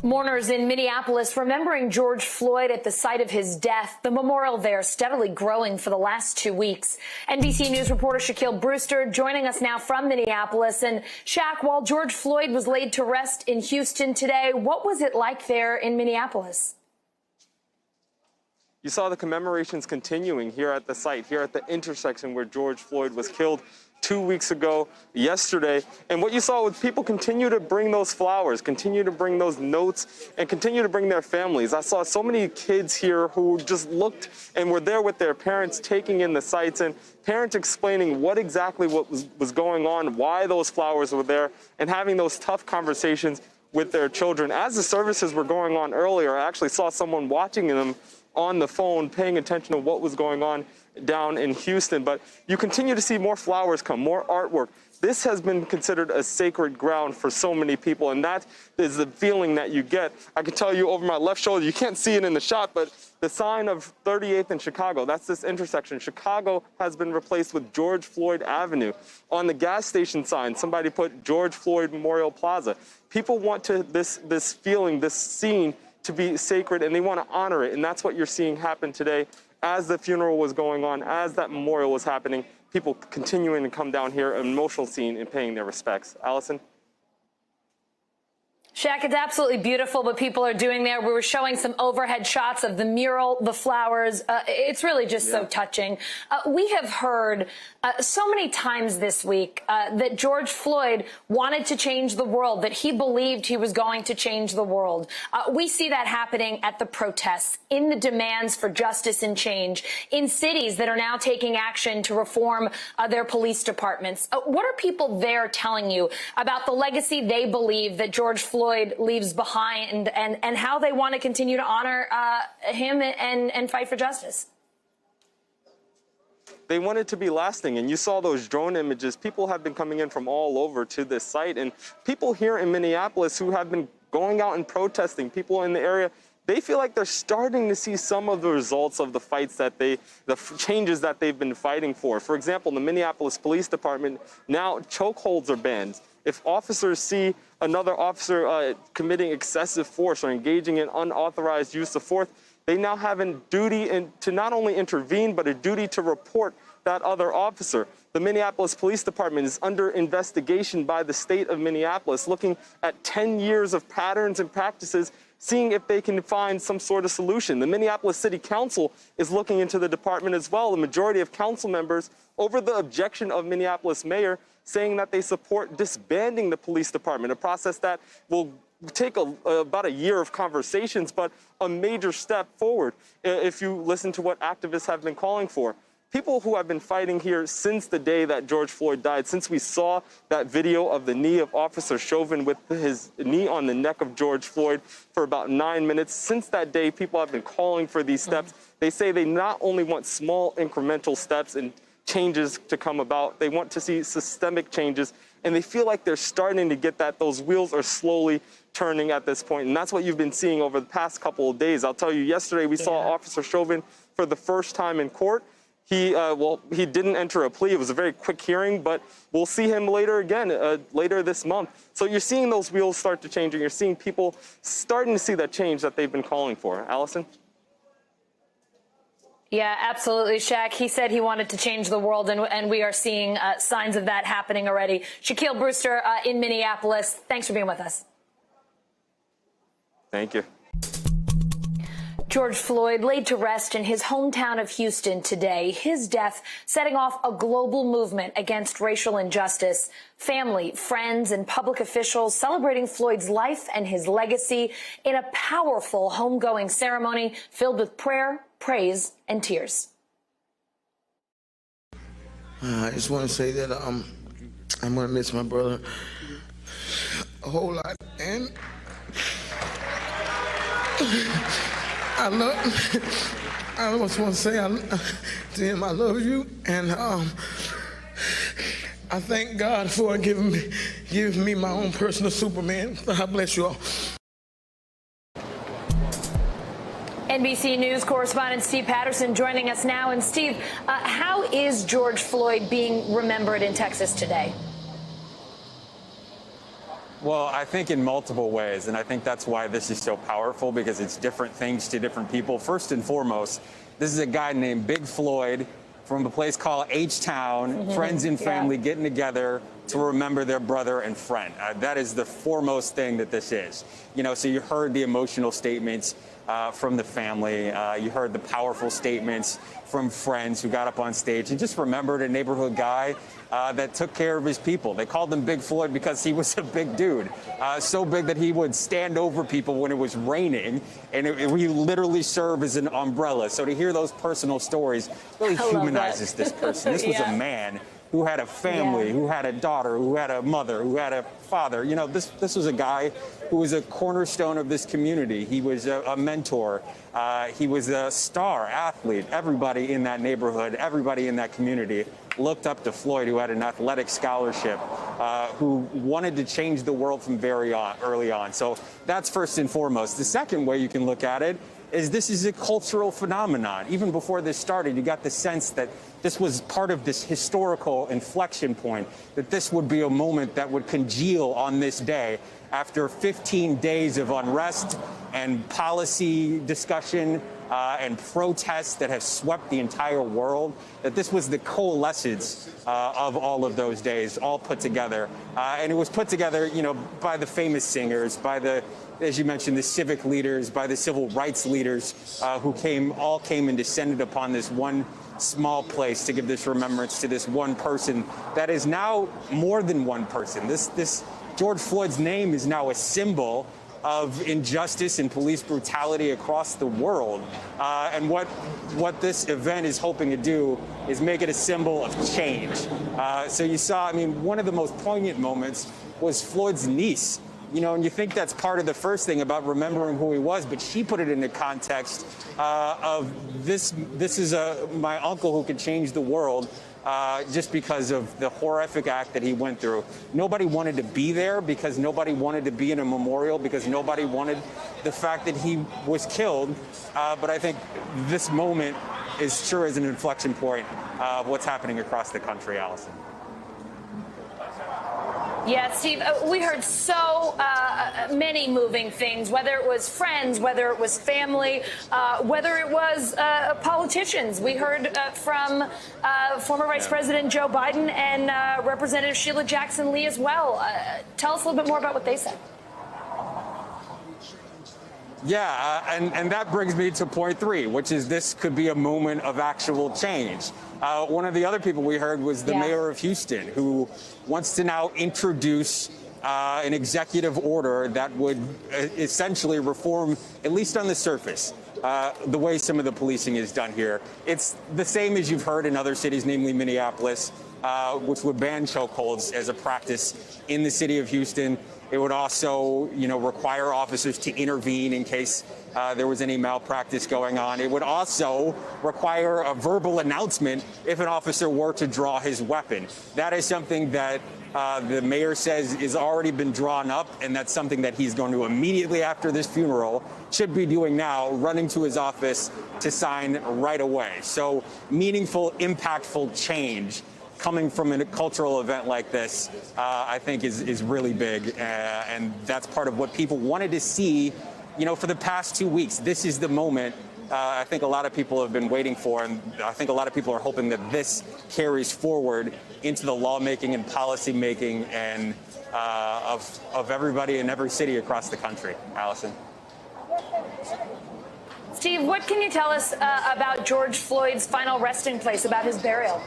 Mourners in Minneapolis remembering George Floyd at the site of his death. The memorial there steadily growing for the last 2 weeks. NBC News reporter Shaquille Brewster joining us now from Minneapolis. And Shaq, while George Floyd was laid to rest in Houston today, what was it like there in Minneapolis? You saw the commemorations continuing here at the site, here at the intersection where George Floyd was killed 2 weeks ago, yesterday. And what you saw was people continue to bring those flowers, continue to bring those notes, and continue to bring their families. I saw so many kids here who just looked and were there with their parents taking in the sights, and parents explaining what was going on, why those flowers were there, and having those tough conversations with their children. As the services were going on earlier, I actually saw someone watching them on the phone, paying attention to what was going on down in Houston. But you continue to see more flowers come, more artwork. This has been considered a sacred ground for so many people, and that is the feeling that you get. I can tell you over my left shoulder, you can't see it in the shot, but the sign of 38th and Chicago, that's this intersection. Chicago has been replaced with George Floyd Avenue. On the gas station sign, somebody put George Floyd Memorial Plaza. People want this feeling, this scene, to be sacred, and they want to honor it. And that's what you're seeing happen today. As the funeral was going on, as that memorial was happening, people continuing to come down here, an emotional scene, and paying their respects. Allison? Shaq, it's absolutely beautiful what people are doing there. We were showing some overhead shots of the mural, the flowers. It's really just so touching. We have heard so many times this week that George Floyd wanted to change the world, that he believed he was going to change the world. We see that happening at the protests, in the demands for justice and change, in cities that are now taking action to reform their police departments. What are people there telling you about the legacy they believe that George Floyd leaves behind, and how they want to continue to honor him and fight for justice? They want it to be lasting, and you saw those drone images. People have been coming in from all over to this site, and people here in Minneapolis who have been going out and protesting, people in the area, they feel like they're starting to see some of the results of the fights that the changes that they've been fighting for. For example, the Minneapolis Police Department, now chokeholds are banned. If officers see another officer committing excessive force or engaging in unauthorized use of force, they now have a duty to not only intervene, but a duty to report that other officer. The Minneapolis Police Department is under investigation by the state of Minneapolis, looking at 10 years of patterns and practices, seeing if they can find some sort of solution. The Minneapolis City Council is looking into the department as well. The majority of council members, over the objection of Minneapolis mayor, saying that they support disbanding the police department, a process that will take about a year of conversations, but a major step forward if you listen to what activists have been calling for. People who have been fighting here since the day that George Floyd died, since we saw that video of the knee of Officer Chauvin with his knee on the neck of George Floyd for about 9 minutes, since that day, people have been calling for these steps. They say they not only want small incremental steps and changes to come about, they want to see systemic changes, and they feel like they're starting to get that. Those wheels are slowly turning at this point, and that's what you've been seeing over the past couple of days. I'll tell you, yesterday we saw Officer Chauvin for the first time in court. He didn't enter a plea. It was a very quick hearing, but we'll see him later again, later this month. So you're seeing those wheels start to change, and you're seeing people starting to see that change that they've been calling for. Allison? Yeah, absolutely, Shaq. He said he wanted to change the world, and we are seeing signs of that happening already. Shaquille Brewster in Minneapolis, thanks for being with us. Thank you. George Floyd laid to rest in his hometown of Houston today. His death setting off a global movement against racial injustice. Family, friends, and public officials celebrating Floyd's life and his legacy in a powerful homegoing ceremony filled with prayer, praise, and tears. I just want to say that I'm going to miss my brother a whole lot, and I just want to say to him, I love you, and I thank God for giving me my own personal Superman. God bless you all. NBC News correspondent Steve Patterson joining us now. And Steve, how is George Floyd being remembered in Texas today? Well, I think in multiple ways, and I think that's why this is so powerful, because it's different things to different people. First and foremost, this is a guy named Big Floyd from a place called H-Town, friends and family getting together to remember their brother and friend. That is the foremost thing that this is. You know, so you heard the emotional statements from the family. You heard the powerful statements from friends who got up on stage and just remembered a neighborhood guy that took care of his people. They called him Big Floyd because he was a big dude, so big that he would stand over people when it was raining, and he literally served as an umbrella. So to hear those personal stories really humanizes this person. This was a man who had a family, who had a daughter, who had a mother, who had a father. You know, this was a guy who was a cornerstone of this community. He was a mentor. He was a star athlete. Everybody in that neighborhood, everybody in that community looked up to Floyd, who had an athletic scholarship, who wanted to change the world from very early on. So that's first and foremost. The second way you can look at it is this is a cultural phenomenon. Even before this started, you got the sense that this was part of this historical inflection point, that this would be a moment that would congeal on this day after 15 days of unrest and policy discussion and protests that have swept the entire world, that this was the coalescence of all of those days, all put together. And it was put together, you know, by the famous singers, by the, as you mentioned, the civic leaders, by the civil rights leaders who all came and descended upon this one small place to give this remembrance to this one person that is now more than one person. This George Floyd's name is now a symbol of injustice and police brutality across the world. And what this event is hoping to do is make it a symbol of change. So you saw, I mean, one of the most poignant moments was Floyd's niece. You know, and you think that's part of the first thing about remembering who he was, but she put it in the context of this is my uncle who could change the world just because of the horrific act that he went through. Nobody wanted to be there because nobody wanted to be in a memorial, because nobody wanted the fact that he was killed. But I think this moment is sure as an inflection point of what's happening across the country, Allison. Yeah, Steve, we heard so many moving things, whether it was friends, whether it was family, whether it was politicians. We heard from former Vice President Joe Biden and Representative Sheila Jackson Lee as well. Tell us a little bit more about what they said. Yeah, and that brings me to point 3, which is this could be a moment of actual change. One of the other people we heard was the mayor of Houston, who wants to now introduce an executive order that would essentially reform, at least on the surface, the way some of the policing is done here. It's the same as you've heard in other cities, namely Minneapolis, which would ban chokeholds as a practice in the city of Houston. It would also, you know, require officers to intervene in case there was any malpractice going on. It would also require a verbal announcement if an officer were to draw his weapon. That is something that the mayor says has already been drawn up, and that's something that he's going to immediately after this funeral should be doing now, running to his office to sign right away. So meaningful, impactful change coming from a cultural event like this, I think is really big. And that's part of what people wanted to see, you know, for the past 2 weeks. This is the moment I think a lot of people have been waiting for, and I think a lot of people are hoping that this carries forward into the lawmaking and policy making and of everybody in every city across the country. Allison. Steve, what can you tell us about George Floyd's final resting place, about his burial?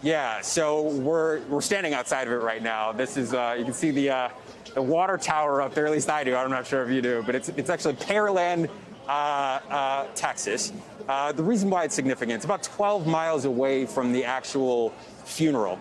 Yeah, so we're standing outside of it right now. This is you can see the water tower up there. At least I do. I'm not sure if you do, but it's actually Pearland, Texas. The reason why it's significant, it's about 12 miles away from the actual funeral.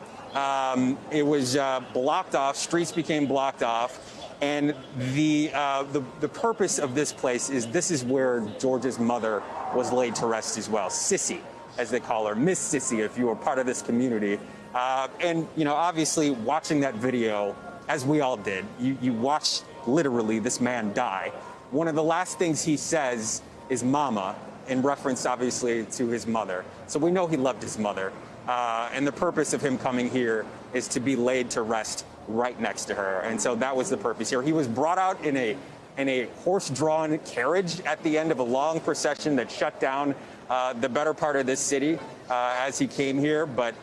It was blocked off. Streets became blocked off, and the purpose of this place is this is where George's mother was laid to rest as well, Sissy, as they call her, Miss Sissy, if you were part of this community. And, you know, obviously watching that video, as we all did, you watch literally this man die. One of the last things he says is mama, in reference, obviously, to his mother. So we know he loved his mother. And the purpose of him coming here is to be laid to rest right next to her. And so that was the purpose here. He was brought out in a horse-drawn carriage at the end of a long procession that shut down the better part of this city as he came here, but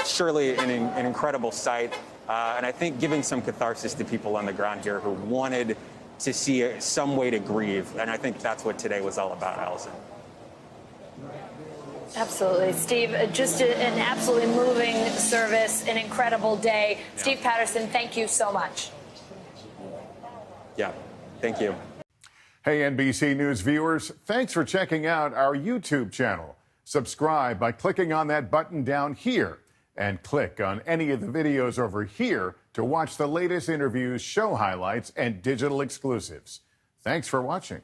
surely an incredible sight. And I think giving some catharsis to people on the ground here who wanted to see some way to grieve. And I think that's what today was all about, Allison. Absolutely. Steve, just an absolutely moving service, an incredible day. Yeah. Steve Patterson, thank you so much. Yeah, thank you. Hey, NBC News viewers, thanks for checking out our YouTube channel. Subscribe by clicking on that button down here and click on any of the videos over here to watch the latest interviews, show highlights, and digital exclusives. Thanks for watching.